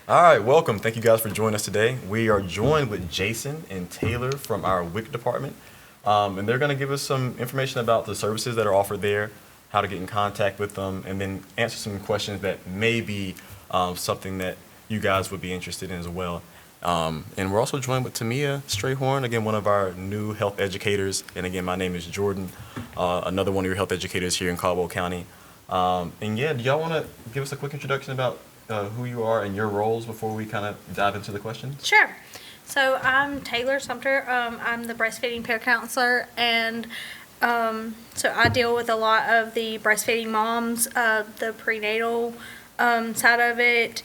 All right, welcome. Thank you guys for joining us today. We are joined with Jason and Taylor from our WIC department, and they're going to give us some information about the services that are offered there, how to get in contact with them, and then answer some questions that may be something that you guys would be interested in as well. And we're also joined with Tamia Strayhorn, again, one of our new health educators. And again, my name is Jordan, another one of your health educators here in Caldwell County. And yeah, do y'all want to give us a quick introduction about who you are and your roles before we kind of dive into the questions? Sure. So I'm Taylor Sumter. I'm the breastfeeding peer counselor, and so I deal with a lot of the breastfeeding moms, the prenatal side of it,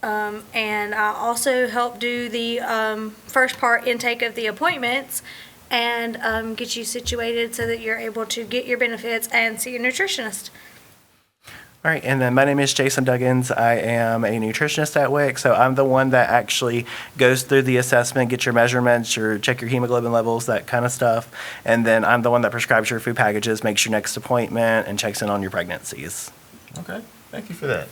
and I also help do the first part intake of the appointments and get you situated so that you're able to get your benefits and see a nutritionist. All right, and then my name is Jason Duggins. I am a nutritionist at WIC, so I'm the one that actually goes through the assessment, get your measurements, check your hemoglobin levels, that kind of stuff, and then I'm the one that prescribes your food packages, makes your next appointment, and checks in on your pregnancies. Okay, thank you for that.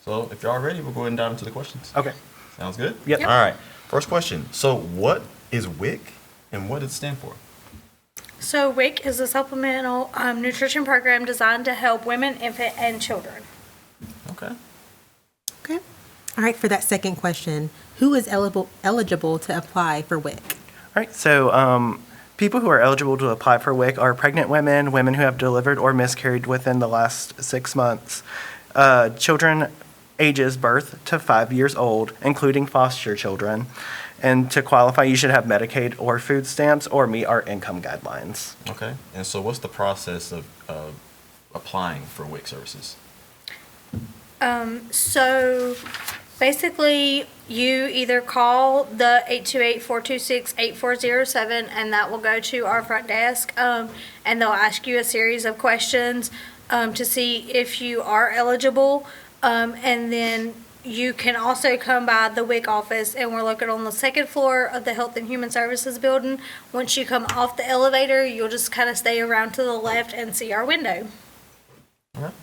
So if you're all ready, we'll go ahead and dive into the questions. Okay. Sounds good? Yep. All right, first question. So what is WIC and what does it stand for? So WIC is a supplemental nutrition program designed to help women, infant, and children. Okay. Okay. All right, for that second question, who is eligible to apply for WIC? All right, so people who are eligible to apply for WIC are pregnant women, women who have delivered or miscarried within the last 6 months, children ages birth to 5 years old, including foster children. And to qualify, you should have Medicaid or food stamps or meet our income guidelines. Okay. And so what's the process of applying for WIC services? So basically, you either call the 828-426-8407, and that will go to our front desk, and they'll ask you a series of questions to see if you are eligible, and then you can also come by the WIC office, and we're located on the second floor of the Health and Human Services building. Once you come off the elevator, you'll just kind of stay around to the left and see our window. All right.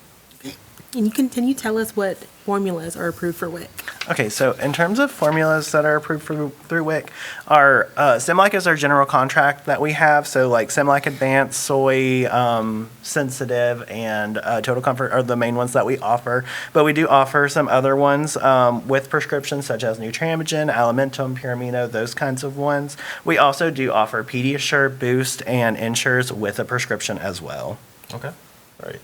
And can you tell us what formulas are approved for WIC? Okay, so in terms of formulas that are approved through WIC, our Semlike is our general contract that we have. So like Semlike Advanced, Soy Sensitive, and Total Comfort are the main ones that we offer. But we do offer some other ones with prescriptions such as Nutramigen, Alimentum, Puramino, those kinds of ones. We also do offer Pediasure, Boost, and Ensures with a prescription as well. Okay. All right.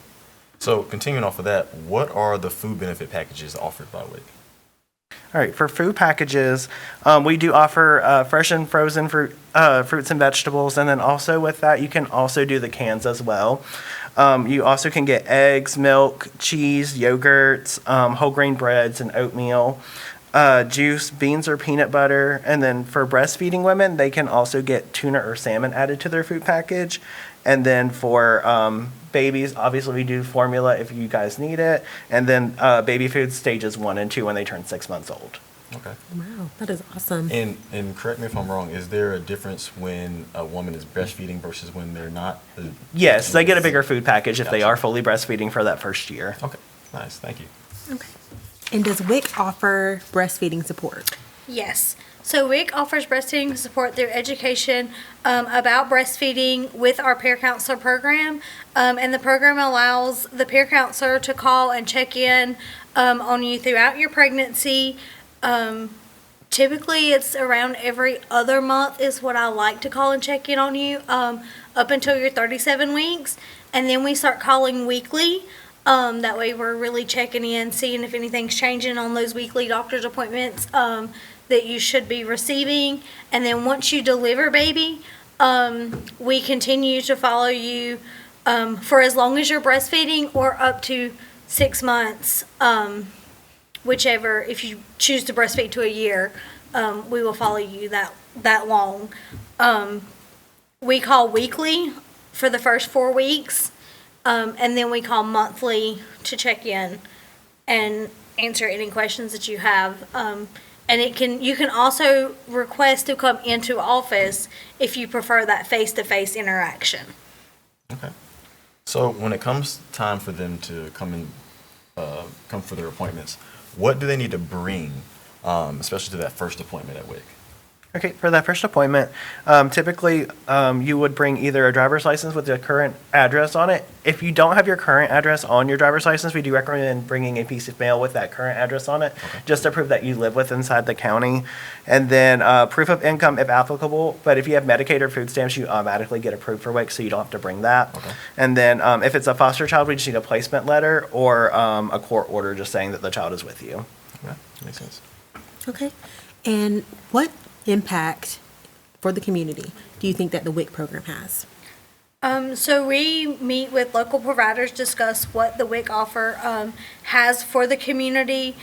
So continuing off of that, what are the food benefit packages offered by WIC? All right, for food packages, we do offer fresh and frozen fruits and vegetables, and then also with that, you can also do the cans as well. You also can get eggs, milk, cheese, yogurts, whole grain breads, and oatmeal, juice, beans or peanut butter, and then for breastfeeding women, they can also get tuna or salmon added to their food package. And then for babies, obviously we do formula if you guys need it, and then baby food stages 1 and 2 when they turn 6 months old. Okay. Wow, that is awesome. And correct me if I'm wrong, is there a difference when a woman is breastfeeding versus when they're not? Yes, they get a bigger food package if they Gotcha. are fully breastfeeding for that first year. Okay. Nice. Thank you. Okay. And does WIC offer breastfeeding support? Yes. So WIC offers breastfeeding support through education about breastfeeding with our peer counselor program. And the program allows the peer counselor to call and check in on you throughout your pregnancy. Typically, it's around every other month is what I like to call and check in on you up until you're 37 weeks. And then we start calling weekly. That way we're really checking in, seeing if anything's changing on those weekly doctor's appointments that you should be receiving. And then once you deliver baby, we continue to follow you for as long as you're breastfeeding or up to 6 months, whichever. If you choose to breastfeed to a year, we will follow you that long. We call weekly for the first 4 weeks, and then we call monthly to check in and answer any questions that you have. And you can also request to come into office if you prefer that face-to-face interaction. Okay. So when it comes time for them to come for their appointments, what do they need to bring especially to that first appointment at WIC? Okay, for that first appointment, typically, you would bring either a driver's license with the current address on it. If you don't have your current address on your driver's license, we do recommend bringing a piece of mail with that current address on it, just to prove that you live with inside the county. And then, proof of income if applicable, but if you have Medicaid or food stamps, you automatically get approved for WIC, so you don't have to bring that. Okay. And then, if it's a foster child, we just need a placement letter or, a court order just saying that the child is with you. Okay, makes sense. Okay. And what impact for the community do you think that the WIC program has? So we meet with local providers, discuss what the WIC offer has for the community,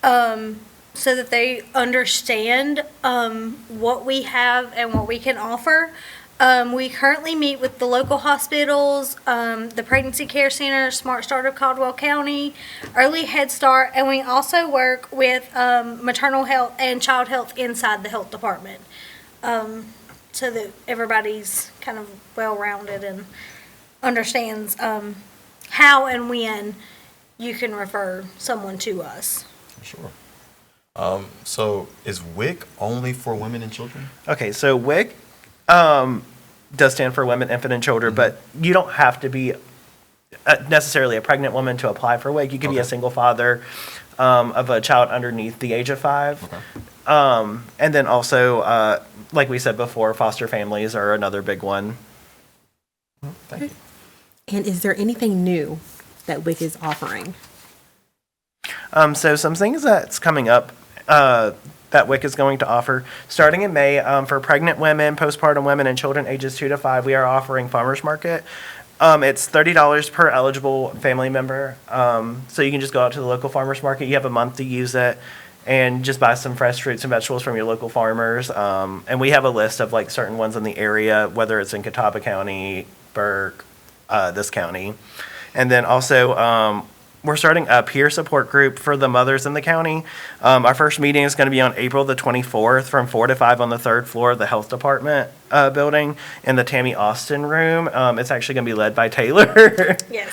so that they understand what we have and what we can offer. We currently meet with the local hospitals, the Pregnancy Care Center, Smart Start of Caldwell County, Early Head Start, and we also work with maternal health and child health inside the health department, so that everybody's kind of well-rounded and understands how and when you can refer someone to us. Sure. So is WIC only for women and children? Okay, so WIC does stand for Women, Infant, and Children, but you don't have to be necessarily a pregnant woman to apply for WIC. You could be a Okay. single father of a child underneath the age of 5. Okay. And then also, like we said before, foster families are another big one. Thank you. And is there anything new that WIC is offering? So some things that's coming up that WIC is going to offer, starting in May, for pregnant women, postpartum women, and children ages 2 to 5, we are offering farmers market. It's $30 per eligible family member. So you can just go out to the local farmers market. You have a month to use it and just buy some fresh fruits and vegetables from your local farmers. And we have a list of like certain ones in the area, whether it's in Catawba County, Burke, this county. And then also, we're starting a peer support group for the mothers in the county. Our first meeting is going to be on April the 24th from 4 to 5 on the 3rd floor of the health department building in the Tammy Austin room. It's actually going to be led by Taylor. Yes.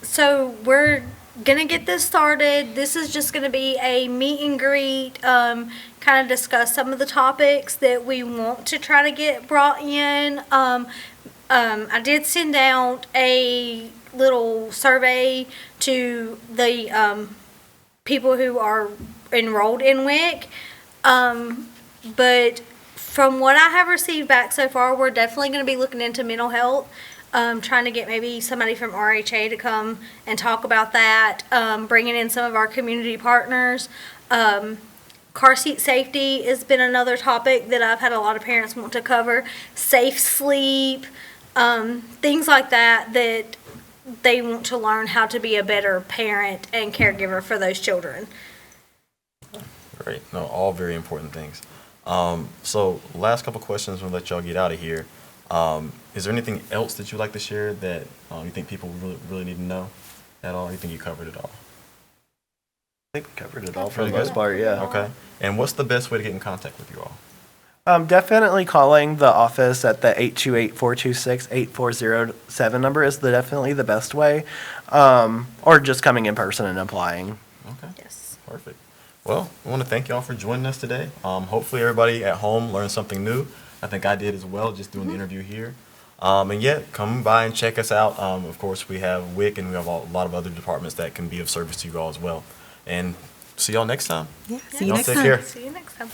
So we're gonna get this started. This is just gonna be a meet and greet, kind of discuss some of the topics that we want to try to get brought in. I did send out a little survey to the people who are enrolled in WIC. But from what I have received back so far, we're definitely going to be looking into mental health, trying to get maybe somebody from RHA to come and talk about that, bringing in some of our community partners. Car seat safety has been another topic that I've had a lot of parents want to cover. Safe sleep, things like that, that they want to learn how to be a better parent and caregiver for those children. Great. No, all very important things. So last couple questions, we'll let y'all get out of here. Is there anything else that you'd like to share that you think people really need to know at all? You think you covered it all? I think we covered it all for Really the most good. part, yeah. Okay. And what's the best way to get in contact with you all? Definitely calling the office at the 828-426-8407 number is definitely the best way, or just coming in person and applying. Okay. Yes. Perfect. Well, I want to thank y'all for joining us today. Hopefully everybody at home learned something new. I think I did as well, just doing the interview here. And yeah, come by and check us out. Of course, we have WIC and we have a lot of other departments that can be of service to you all as well. And see y'all next time. Yeah, see you Y'all next take time. care. See you next time.